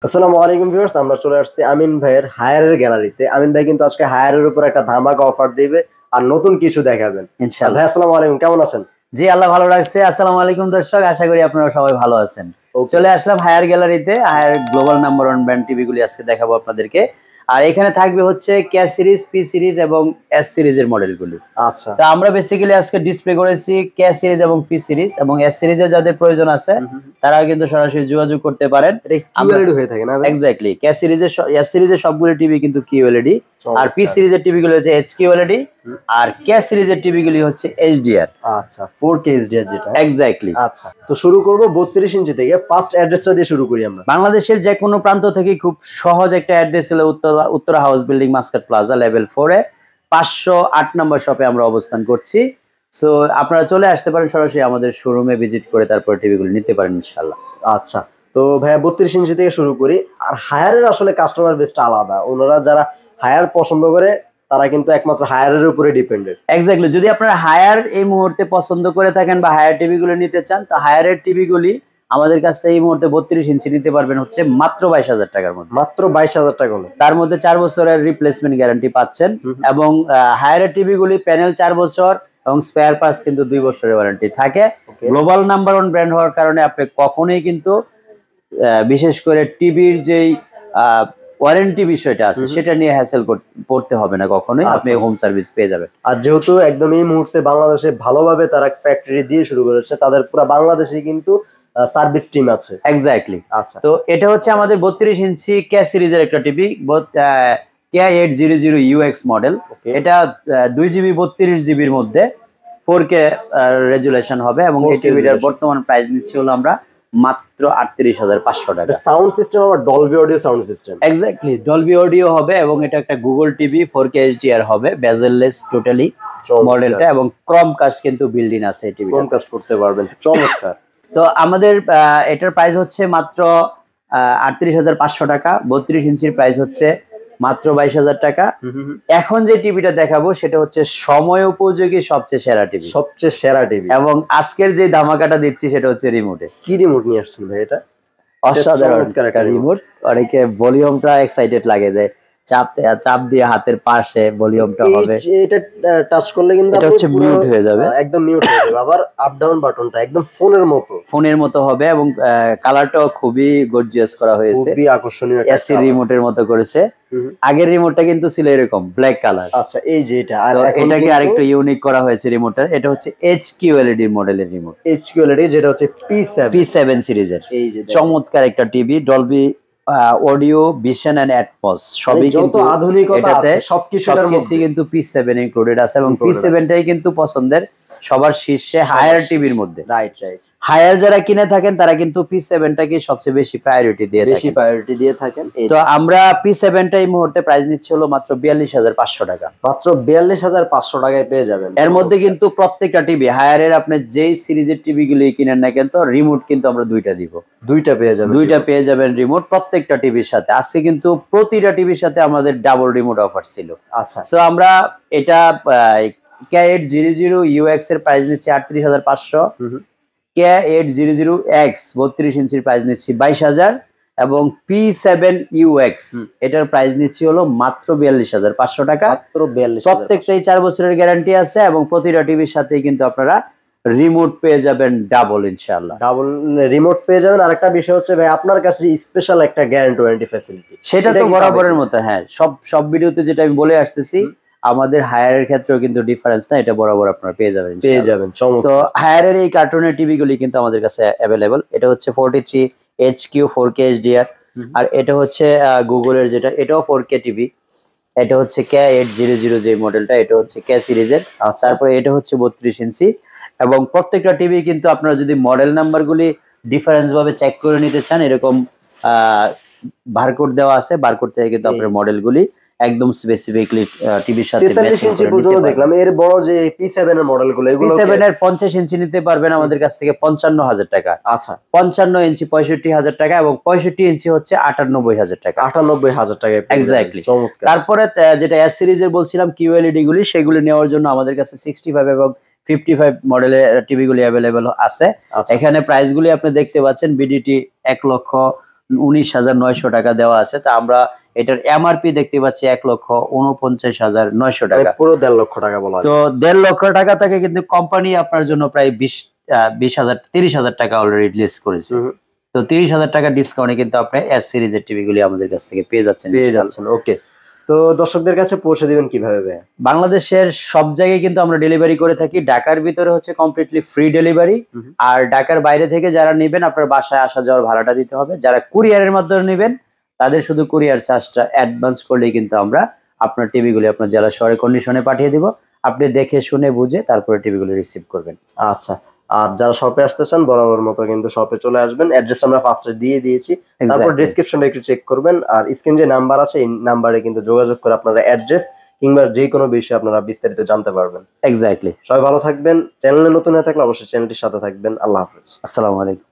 আসসালামু আলাইকুম ভিউয়ার্স, আমরা চলে আসছি আমিন ভাইয়ের হায়ারের গ্যালারিতে। আমিন ভাই কিন্তু আজকে হায়ারের উপর একটা ধামাকা অফার দিবে আর নতুন কিছু দেখাবেন ইনশাআল্লাহ। ভাই আসসালামু আলাইকুম, কেমন আছেন? জি, আল্লাহ ভালো রাখছে। আসসালামু আলাইকুম দর্শক, আশা করি আপনারা সবাই ভালো আছেন। চলে আসলাম হায়ার গ্যালারিতে। Haier global number 1 brand TV গুলি আজকে দেখাবো আপনাদেরকে। আর এখানে থাকবে হচ্ছে কে সিরিজ, পি সিরিজ এবং এস সিরিজের মডেলগুলি। আচ্ছা, তো আমরা বেসিক্যালি আজকে ডিসপ্লে করেছি কে সিরিজ এবং পি সিরিজ, এবং এস সিরিজের যাদের প্রয়োজন আছে তারা কিন্তু সরাসরি যোগাযোগ করতে পারেন। এটা কিউএলইডি হয়ে থাকে না ভাই? এক্স্যাক্টলি, কে সিরিজের এস সিরিজের সবগুলো টিভি কিন্তু কিউএলইডি, আর পি সিরিজের টিভি গুলো হচ্ছে এইচকিউএলইডি, আর কে সিরিজের টিভি গুলি হচ্ছে এইচডিআর। আচ্ছা, 4K এইচডিআর যেটা। এক্স্যাক্টলি। আচ্ছা, তো শুরু করব 32 ইঞ্চি থেকে। ফার্স্ট অ্যাড্রেসটা দিয়ে শুরু করি আমরা। বাংলাদেশের যে কোনো প্রান্ত থেকে খুব সহজ একটা অ্যাড্রেস হলো Uttara house building, Muscat plaza, level 4 এ 508 নম্বর শপে আমরা অবস্থান করছি। সো আপনারা চলে আসতে পারেন সরাসরি আমাদের শোরুমে ভিজিট করে তারপর টিভিগুলো নিতে পারেন ইনশাআল্লাহ। আচ্ছা, তো ভাইয়া 32 ইঞ্চি থেকে শুরু করি। আর হায়ারের আসলে কাস্টমার বেসটা আলাদা। ওনারা যারা হায়ার পছন্দ করে তারা কিন্তু একমাত্র হায়ারের উপরে ডিপেন্ডেন্ট। এক্স্যাক্টলি, যদি আপনারা হায়ার এই মুহূর্তে পছন্দ করে থাকেন বা হায়ার টিভিগুলো নিতে চান, তো হায়ারের টিভিগুলি আমাদের কাছ থেকে এই মুহূর্তে 32 ইঞ্চি নিতে পারবেন হচ্ছে মাত্র 22,000 টাকার মধ্যে। মাত্র 22,000 টাকা হলো। তার মধ্যে 4 বছরের রিপ্লেসমেন্ট গ্যারান্টি পাচ্ছেন, এবং হায়ারের টিভিগুলি প্যানেল 4 বছর এবং স্পেয়ার পার্টস কিন্তু 2 বছরের ওয়ারেন্টি থাকে। গ্লোবাল নাম্বার 1 ব্র্যান্ড হওয়ার কারণে আপনি কখনোই কিন্তু বিশেষ করে টিভির যেই ওয়ারেন্টি বিষয়টা আছে সেটা নিয়ে হ্যাসেল করতে হবে না কখনোই, আপনি হোম সার্ভিস পেয়ে যাবেন। আর যেহেতু একদম এই মুহূর্তে বাংলাদেশে ভালোভাবে তারা ফ্যাক্টরি দিয়ে শুরু করেছে, তাদের পুরো বাংলাদেশে কিন্তু সার্ভিস টিম আছে। এক্স্যাক্টলি। আচ্ছা, তো এটা হচ্ছে আমাদের 32 ইঞ্চি কে সিরিজের একটা টিভি, K800 UX মডেল। এটা 2GB 32GBর মধ্যে 4K রেজুলেশন হবে, এবং এই টিভিটার বর্তমান প্রাইস নিচ্ছি হলো আমরা মাত্র 38,500 টাকা। সাউন্ড সিস্টেম আবার Dolby audio sound system. Exactly, Dolby audio হবে, এবং এটা একটা গুগল টিভি 4K HDR হবে, বেজেললেস টোটালি মডেলটা, এবং ক্রমকাস্ট কিন্তু বিল্ড ইন আছে এই টিভি। ক্রমকাস্ট করতে পারবেন, চমৎকার। তো আমাদের এটার প্রাইস হচ্ছে মাত্র 38,500 টাকা। 32 ইঞ্চির প্রাইস হচ্ছে মাত্র 22,000 টাকা। এখন যে টিভিটা দেখাবো সেটা হচ্ছে সময় উপযোগী সবচেয়ে সেরা টিভি। সবচেয়ে সেরা টিভি। এবং আজকের যে ধামাকাটা দিচ্ছি সেটা হচ্ছে রিমোটে। কি রিমোট নিয়ে আসছেন ভাই? এটা অসাধারণ একটা রিমোট। অনেকে ভলিউমটা এক্সাইটেড লাগে যায়, চাপ দিয়ে হাতের পাশে ভলিউমটা হবে। এটা টাচ করলে কিন্তু এটা হচ্ছে মিউট হয়ে যাবে, একদম মিউট হয়ে যাবে। আবার আপ ডাউন বাটনটা একদম ফোনের মতো হবে, এবং কালারটাও খুবই গর্জিয়াস করা হয়েছে, খুবই আকর্ষণীয়। এসি রিমোটের মতো করেছে। আগের রিমোটটা কিন্তু ছিল এরকম ব্ল্যাক কালার। আচ্ছা, এই যে এটা, আর এটাকে আরেকটু ইউনিক করা হয়েছে রিমোটটা। এটা হচ্ছে এইচকিউএলইডি মডেলের রিমোট। এইচকিউএলইডি যেটা হচ্ছে P7 সিরিজের। এই যে চমৎকার একটা TV, Dolby audio, vision and Atmos সবই কিন্তু আধুনিকতা আছে, সবকিছুর মধ্যে কিন্তু P7 ইনক্লুডেড আছে, এবং P7টাই কিন্তু পছন্দের সবার শীর্ষে হায়ার টিভির মধ্যে। রাইট। হায়ার যারা কিনে থাকেন তারা কিন্তু P7টাকে সবচেয়ে বেশি প্রায়োরিটি দিয়ে থাকেন। তো আমরা P7টা এই মুহূর্তে প্রাইস নিচ্ছি হলো মাত্র 42,500 টাকা। মাত্র 42,500 টাকায় পেয়ে যাবেন। এর মধ্যে কিন্তু প্রত্যেকটা টিভি হায়ারের আপনি যেই সিরিজের টিভি গুলি কিনেন না কেন, রিমোট কিন্তু আমরা দুইটা দিব। দুইটা পেয়ে যাবেন রিমোট প্রত্যেকটা টিভির সাথে। আজকে কিন্তু প্রতিটা টিভির সাথে আমাদের ডাবল রিমোট অফার ছিল। আচ্ছা, সো আমরা এটা K800 UX এর প্রাইস নিচ্ছি 38,500, K800X 32 ইঞ্চির প্রাইস নিচ্ছি 22,000, এবং P7 UX এটার প্রাইস নিচ্ছি হলো মাত্র 42,500 টাকা। প্রত্যেকটাই 4 বছরের গ্যারান্টি আছে, এবং প্রতিটা টিভির সাথে কিন্তু আপনারা রিমোট পেয়ে যাবেন ডাবল ইনশাআল্লাহ। ডাবল রিমোট পেয়ে যাবেন। আরেকটা বিষয় হচ্ছে ভাই, আপনার কাছে স্পেশাল একটা গ্যারান্টি ওয়ারেন্টি ফ্যাসিলিটি, সেটা তো বরাবরের মতো। হ্যাঁ, সব ভিডিওতে যেটা আমি বলে আসতেছি, আমাদের হায়ারের ক্ষেত্রেও কিন্তু ডিফারেন্স না, এটা বরাবর আপনারা পেয়ে যাবেন। তো হায়ারের এই কার্টুনের টিভিগুলি কিন্তু আমাদের কাছে অ্যাভেলেবল। এটা হচ্ছে 43HQ 4K HDR, আর এটা হচ্ছে গুগলের যেটা, এটাও 4K টিভি। এটা হচ্ছে K800 যে মডেলটা, এটা হচ্ছে K সিরিজের। তারপরে এটা হচ্ছে 32 ইঞ্চি, এবং প্রত্যেকটা টিভি কিন্তু আপনারা যদি মডেল নাম্বারগুলি ডিফারেন্স ভাবে চেক করে নিতে চান, এরকম বারকোড দেওয়া আছে, বারকোড থেকে কিন্তু আপনার মডেলগুলি একদম স্পেসিফিকলি টিভির সাথে ম্যাচ করে নিতে পারবেন। দেখলাম এর বড় যে P7 এর মডেলগুলো, এগুলো P7 এর 50 ইঞ্চি নিতে পারবেন আমাদের কাছ থেকে 55,000 টাকা। আচ্ছা, 55 ইঞ্চি 65,000 টাকা, এবং 65 ইঞ্চি হচ্ছে 98,000 টাকা। 98,000 টাকায় এক্স্যাক্টলি। তারপরে যেটা এস সিরিজের বলছিলাম কিউএলইডি গুলি, সেগুলি নেওয়ার জন্য আমাদের কাছে 65 এবং 55 মডেলের টিভি গুলি অ্যাভেলেবল আছে। এখানে প্রাইস গুলি আপনি দেখতে পাচ্ছেন, বিডিটি 1,00,000 19,900 টাকা দেওয়া আছে। তা আমরা এটার এমআরপি দেখতে পাচ্ছি 1,49,900 টাকা, পুরো 1.5 লক্ষ টাকা বলা তো 1.5 লক্ষ টাকা থেকে কিন্তু কোম্পানি আপনার জন্য প্রায় 30,000 টাকা অলরেডি লিস করেছে। তো 30,000 টাকা ডিসকাউন্টে কিন্তু আপনি এস সিরিজের টিভি গুলি আমাদের কাছ থেকে পেয়ে যাচ্ছেন। ওকে, তো দর্শকদের কাছে পৌঁছে দিবেন কিভাবে ভাই? বাংলাদেশের সব জায়গায় কিন্তু আমরা ডেলিভারি করে থাকি। ঢাকার ভিতরে হচ্ছে কমপ্লিটলি ফ্রি ডেলিভারি, আর ঢাকার বাইরে থেকে যারা নেবেন আপনার বাসায় আসা যাওয়ার ভাড়াটা দিতে হবে। যারা কুরিয়ারের মাধ্যমে নেবেন তাদের শুধু কুরিয়ার চার্জটা অ্যাডভান্স করলেই কিন্তু আমরা আপনার টিভিগুলি আপনার জেলা শহরে কন্ডিশনে পাঠিয়ে দিব। আপনি দেখে শুনে বুঝে তারপরে টিভিগুলি রিসিভ করবেন। আচ্ছা, আর যারা শপে আসতে চান বরাবর মতো কিন্তু শপে চলে আসবেন। অ্যাড্রেস আমরা ফার্স্টে দিয়ে দিয়েছি, তারপর ডেসক্রিপশনটা একটু চেক করবেন, আর স্ক্রিনে যে নাম্বার আছে এই নাম্বারে কিন্তু যোগাযোগ করে আপনারা অ্যাড্রেস কিংবা যে কোনো বিষয়ে আপনারা বিস্তারিত জানতে পারবেন। এক্স্যাক্টলি। সবাই ভালো থাকবেন। চ্যানেলে নতুন হয়ে থাকলে অবশ্যই চ্যানেলটির সাথে থাকবেন। আল্লাহ হাফেজ। আসসালামু আলাইকুম।